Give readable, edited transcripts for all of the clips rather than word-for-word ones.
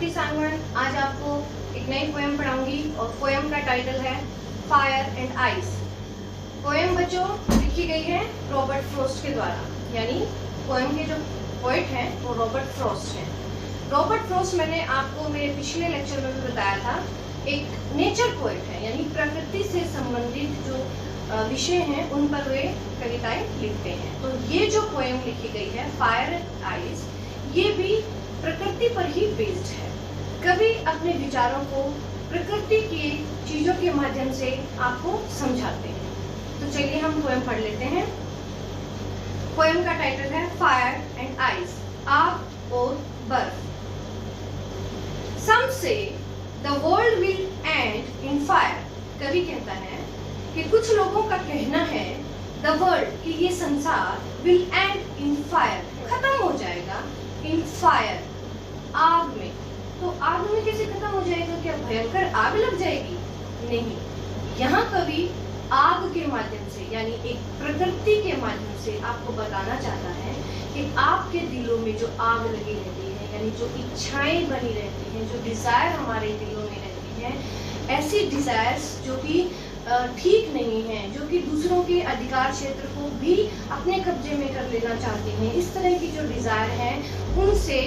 भारती सांगवान आज आपको एक नई पोएम पढ़ाऊंगी और पोएम का टाइटल है फायर एंड आइस। पोएम बच्चों लिखी गई है रॉबर्ट फ्रॉस्ट के द्वारा, यानी पोएम के जो पोएट हैं वो रॉबर्ट फ्रॉस्ट हैं। रॉबर्ट फ्रॉस्ट मैंने आपको मेरे पिछले लेक्चर में भी बताया था, एक नेचर पोएट है, यानी प्रकृति से संबंधित जो विषय हैं उन पर वे कविताएं लिखते हैं। तो ये जो पोएम लिखी गई है फायर एंड आइस, ये भी प्रकृति पर ही बेस्ड है। कवि अपने विचारों को प्रकृति की चीजों के माध्यम से आपको समझाते हैं। तो चलिए हम पोएम पढ़ लेते हैं। पोएम का टाइटल है फायर एंड आइस, आग और बर्फ। Some say the world will end in fire। कवि कहता है कि कुछ लोगों का कहना है the world कि ये संसार will end in fire, खत्म हो जाएगा in fire, आग में। तो आग में कैसे खत्म हो जाएगा? क्या भयंकर आग लग जाएगी? नहीं, यहाँ कवि आग के माध्यम से यानी एक प्रकृति के माध्यम से आपको बताना चाहता है कि आपके दिलों में जो आग लगी रहती है, यानी जो इच्छाएं बनी रहती हैं, जो डिजायर हमारे दिलों में रहती हैं, ऐसी डिजायर्स जो कि ठीक नहीं है, जो कि दूसरों के अधिकार क्षेत्र को भी अपने कब्जे में कर लेना चाहते हैं, इस तरह की जो डिजायर है उनसे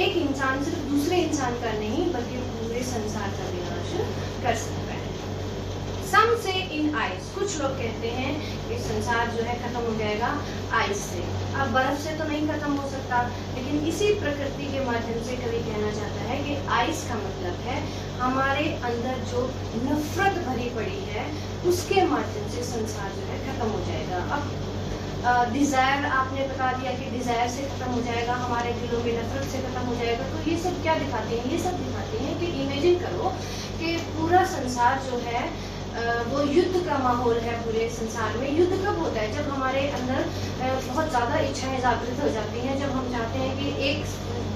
एक इंसान सिर्फ दूसरे इंसान का नहीं बल्कि पूरे संसार का विनाश कर सकता है। Some say in ice, कुछ लोग कहते हैं कि संसार जो है खत्म हो जाएगा आइस से। अब बर्फ से तो नहीं खत्म हो सकता, लेकिन इसी प्रकृति के माध्यम से कवि कहना चाहता है कि आइस का मतलब है हमारे अंदर जो नफरत भरी पड़ी है उसके माध्यम से संसार जो है खत्म हो जाएगा। अब डिजायर आपने बता दिया कि डिजायर से खत्म हो जाएगा, हमारे दिलों में नफरत से खत्म हो जाएगा। तो ये सब क्या दिखाते हैं? ये सब दिखाते हैं कि इमेजिन करो कि पूरा संसार जो है वो युद्ध का माहौल है। पूरे संसार में युद्ध कब होता है? जब हमारे अंदर बहुत ज़्यादा इच्छाएं जागृत हो जाती हैं, जब हम चाहते हैं कि एक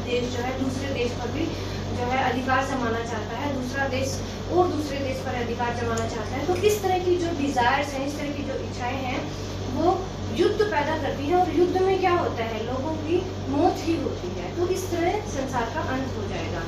देश जो है दूसरे देश पर भी जो है अधिकार जमाना चाहता है, दूसरा देश और दूसरे देश पर अधिकार जमाना चाहता है। तो इस तरह की जो डिजायर्स हैं, इस तरह की जो इच्छाएं हैं वो युद्ध पैदा करती हैं, और युद्ध में क्या होता है? लोगों की मौत ही होती है। तो इस तरह संसार का अंत हो जाएगा।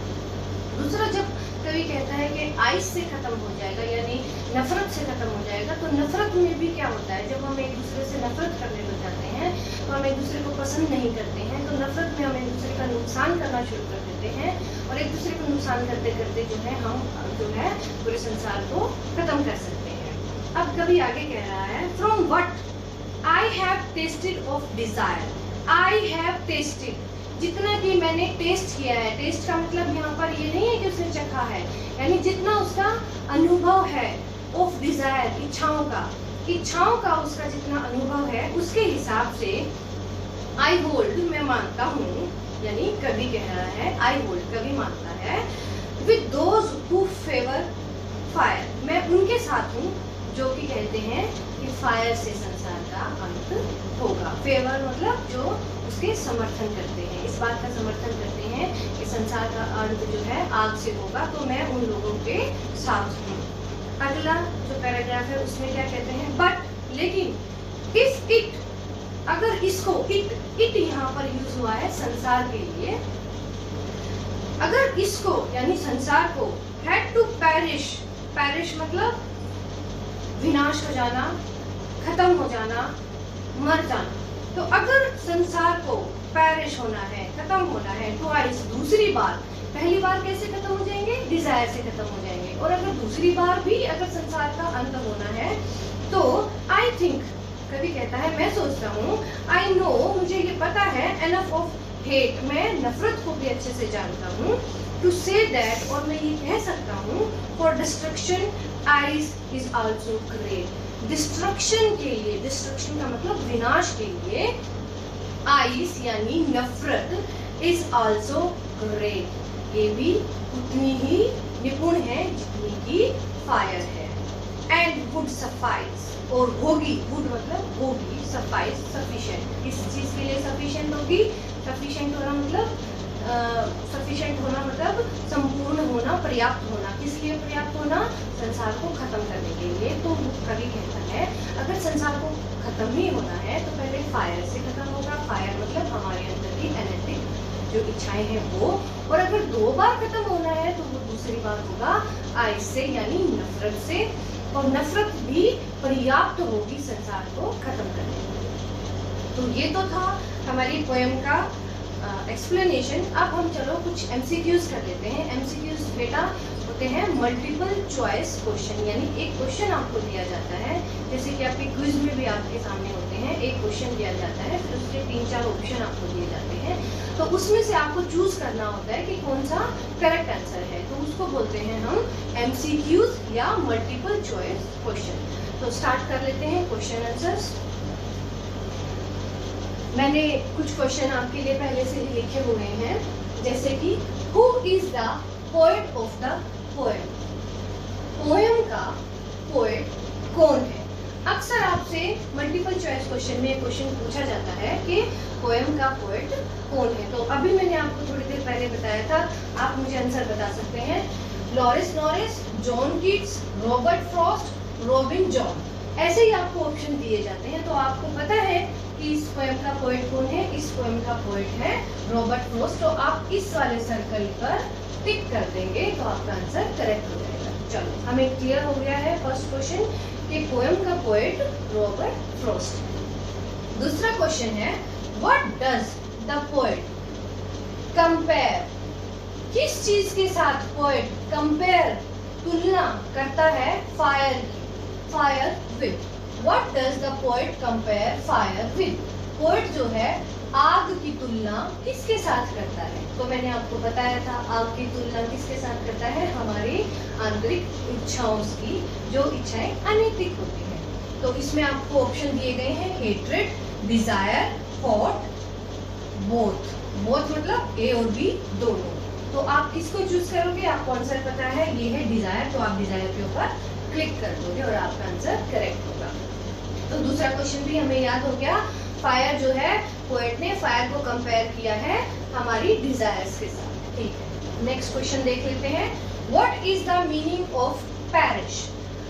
दूसरा, जब कवि कहता है कि आइस से खत्म हो जाएगा यानी नफरत से खत्म हो जाएगा, तो नफरत में भी क्या होता है? जब हम एक दूसरे से नफरत करने लग जाते हैं तो हम एक दूसरे को पसंद नहीं करते हैं, तो नफरत में हम एक दूसरे का नुकसान करना शुरू कर देते हैं, और एक दूसरे को नुकसान करते करते जो है हम जो है पूरे संसार को खत्म कर सकते हैं। अब कवि आगे कह रहा है from what I have tested of desire, I have tested, जितना कि मैंने टेस्ट किया है। टेस्ट का मतलब यहाँ पर ये नहीं है कि उसने चखा है, यानी जितना उसका अनुभव है ऑफ डिजायर, इच्छाओं का उसका जितना अनुभव है उसके हिसाब से आई होल्ड, मैं मानता हूँ, यानी कवि कह रहा है आई होल्ड, कवि मानता है with those who favour fire, मैं उनके साथ हूँ जो कि कहते हैं कि फायर से संसार का अंत होगा। फेवर मतलब जो उसके समर्थन करते हैं, इस बात का समर्थन करते हैं कि संसार का अंत जो है आग से होगा, तो मैं उन लोगों के साथ हूँ। अगला जो पैराग्राफ है उसमें क्या कहते हैं? बट, लेकिन, इफ इट, अगर इसको, इट यहाँ पर यूज हुआ है संसार के लिए, अगर इसको यानी संसार को हैड टू पैरिश, पैरिश मतलब विनाश हो जाना, खत्म हो जाना, मर जाना, तो अगर संसार को पैरिश होना है, खत्म होना है, तो आइस दूसरी बार, पहली बार कैसे खत्म हो जाएंगे? डिजायर से खत्म हो जाएंगे। और अगर दूसरी बार भी अगर संसार का अंत होना है तो आई थिंक, कभी कहता है मैं सोचता हूँ, आई नो, मुझे ये पता है, एनफ ऑफ हेट, मैं नफरत को भी अच्छे से जानता हूँ, टू से दैट, और मैं ये कह सकता हूँ, for destruction ice is also great, destruction के लिए, डिस्ट्रक्शन का मतलब विनाश के लिए, आइस यानी नफरत इज ऑल्सो ग्रेट, ये भी उतनी ही निपुण है जितनी की फायर है। एंड वुड सफाइस, और होगी, वुड मतलब होगी, सफाइस सफिशिएंट, किस चीज के लिए सफिशिएंट होगी? सफिशिएंट होना मतलब सफिशिएंट होना मतलब संपूर्ण होना, पर्याप्त होना। किस लिए पर्याप्त होना? संसार को खत्म करने के लिए। तो कवि कहता है अगर संसार को खत्म ही होना है तो पहले फायर से खत्म होगा। फायर मतलब हमारे अंदर की एनर्जी जो इच्छाएं हैं वो, और अगर 2 बार खत्म होना है तो वो दूसरी बार होगा आइस से यानी नफरत से, और नफरत भी पर्याप्त होगी संसार को खत्म करने में। तो ये तो था हमारी पोएम का एक्सप्लेनेशन। अब हम चलो कुछ एमसीक्यूज कर लेते हैं। एमसीक्यूज बेटा होते हैं मल्टीपल चॉइस क्वेश्चन, यानी एक क्वेश्चन आपको दिया जाता है, जैसे कि आपके क्विज में भी आपके सामने होते हैं, एक क्वेश्चन दिया जाता है, फिर उसके 3-4 ऑप्शन आपको दिए जाते हैं, तो उसमें से आपको चूज करना होता है कि कौन सा करेक्ट आंसर है, तो उसको बोलते हैं हम एमसीक्यूज या मल्टीपल चॉइस क्वेश्चन। तो स्टार्ट कर लेते हैं क्वेश्चन आंसर्स। मैंने कुछ क्वेश्चन आपके लिए पहले से ही लिखे हुए हैं, जैसे कि who is the poet of the poem, poem का पोएट कौन है। अक्सर आपसे मल्टीपल चॉइस क्वेश्चन में क्वेश्चन पूछा जाता है कि पोएम का पोएट कौन है। तो अभी मैंने आपको थोड़ी देर पहले बताया था, आप मुझे आंसर बता सकते हैं, Lauris Norris, John Keats, Robert Frost, Robin John, ऐसे ही आपको ऑप्शन दिए जाते हैं। तो आपको पता है कि इस पोएम का पोएट कौन है, इस पोएम का पोएट है रॉबर्ट फ्रॉस्ट। तो आप इस वाले सर्कल पर टिक कर देंगे तो आपका आंसर करेक्ट हो जाएगा। चलो हमें क्लियर हो गया है फर्स्ट क्वेश्चन कि पोएम का पोएट रॉबर्ट फ्रॉस्ट। दूसरा क्वेश्चन है what does the poet compare, किस चीज के साथ पोएट कंपेयर तुलना करता है फायर की, fire with. What does the poet compare fire with, poet जो है आग की तुलना किसके साथ करता है। तो मैंने आपको बताया था आग की तुलना किसके साथ करता है, हमारी आंतरिक इच्छाओं की, जो इच्छाएं अनैतिक होती हैं। तो इसमें आपको ऑप्शन दिए गए हैं hatred, desire, hot, both. Both मतलब ए और बी दोनों। तो आप किसको चूज करोगे, आपको आंसर पता है ये है डिजायर, तो आप डिजायर के ऊपर क्लिक कर दोगे और आपका आंसर करेक्ट होगा। तो दूसरा क्वेश्चन भी हमें याद हो गया, फायर जो है पोएट ने फायर को कंपेयर किया है हमारी डिजायर्स के साथ। ठीक है, नेक्स्ट क्वेश्चन देख लेते हैं, what is the meaning of parish.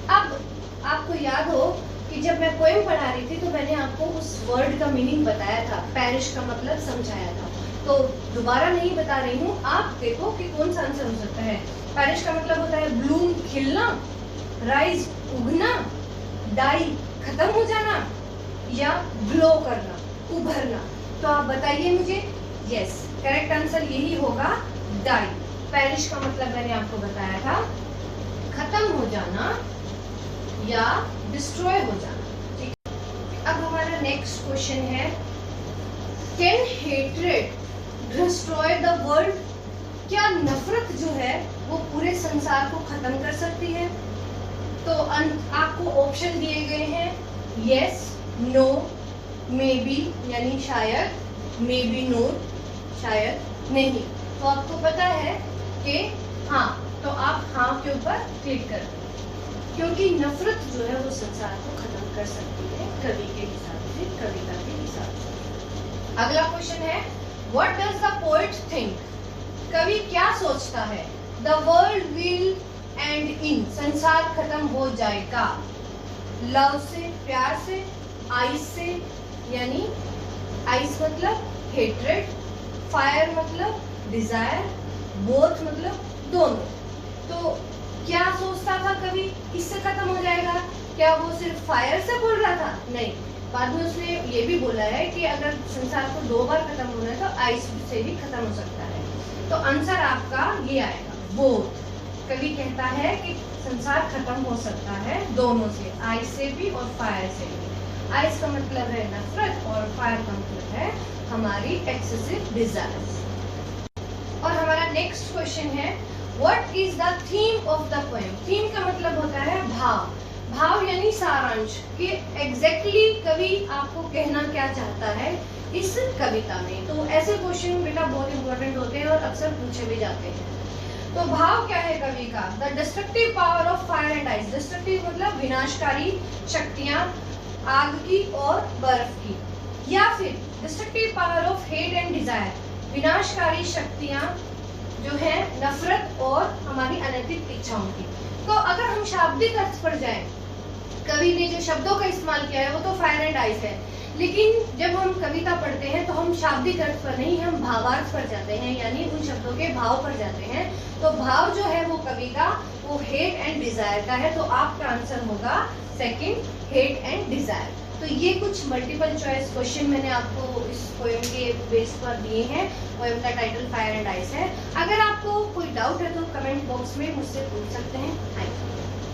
अब आपको याद हो कि जब मैं पोएम पढ़ा रही थी तो मैंने आपको उस वर्ड का मीनिंग बताया था, पैरिश का मतलब समझाया था, तो दोबारा नहीं बता रही हूँ, आप देखो कि कौन सा आंसर हो सकता है। पैरिश का मतलब होता है ब्लूम खिलना, राइज उगना, डाई खत्म हो जाना, या ग्लो करना उभरना। तो आप बताइए मुझे। यस, करेक्ट आंसर यही होगा डाई। पैरिश का मतलब मैंने आपको बताया था खत्म हो जाना या डिस्ट्रॉय हो जाना। ठीक है, अब हमारा नेक्स्ट क्वेश्चन है can hatred destroy the world, क्या नफरत जो है वो पूरे संसार को खत्म कर सकती है। तो आपको ऑप्शन दिए गए हैं यस, नो, मे बी यानी शायद, मे बी नोट शायद नहीं। तो आपको पता है कि हाँ, तो आप हाँ के ऊपर क्लिक कर दें, क्योंकि नफरत जो है वो संसार को खत्म कर सकती है कवि के हिसाब से, कविता के हिसाब से। अगला क्वेश्चन है what does the poet think, कवि क्या सोचता है। The world will and in, संसार खत्म हो जाएगा। लव से, प्यार से, आइस से यानी आइस मतलब हेट्रेड, फायर मतलब डिजायर, बोथ मतलब दोनों। तो क्या सोचता था कवि, इससे खत्म हो जाएगा। क्या वो सिर्फ फायर से बोल रहा था, नहीं, बाद में उसने ये भी बोला है कि अगर संसार को 2 बार खत्म होना है तो आइस से भी खत्म हो सकता है। तो आंसर आपका ये आएगा बोथ। कवि कहता है कि संसार खत्म हो सकता है दोनों से, आइस से भी और फायर से भी। आइस का मतलब है नफरत और फायर का मतलब है हमारी एक्सेसिव डिजायर्स। और हमारा नेक्स्ट क्वेश्चन है what is the theme of the poem. Theme का मतलब होता है भाव, भाव यानी सारांश कि एग्जैक्टली कवि आपको कहना क्या चाहता है इस कविता में। तो ऐसे क्वेश्चन बेटा बहुत इंपॉर्टेंट होते हैं और अक्सर पूछे भी जाते हैं। तो भाव क्या है कवि का, the destructive power of fire and ice. Destructive मतलब विनाशकारी शक्तियां आग की और बर्फ की, या फिर destructive power of hate and desire, विनाशकारी शक्तियां जो है नफरत और हमारी अनैतिक इच्छाओं की। तो अगर हम शाब्दिक अर्थ पर जाएं, कवि ने जो शब्दों का इस्तेमाल किया है वो तो फायर एंड आइस है, लेकिन जब हम कविता पढ़ते हैं तो हम शाब्दिक अर्थ पर नहीं, हम भावार्थ पर जाते हैं, यानी उन शब्दों के भाव पर जाते हैं। तो भाव जो है वो कवि का वो हेट एंड डिजायर का है, तो आपका आंसर होगा सेकंड, हेट एंड डिजायर। तो ये कुछ मल्टीपल चॉइस क्वेश्चन मैंने आपको इस पोएम के बेस पर दिए हैं। पोएम का टाइटल फायर एंड आइस है। अगर आपको कोई डाउट है तो कमेंट बॉक्स में मुझसे पूछ सकते हैं। Thank you.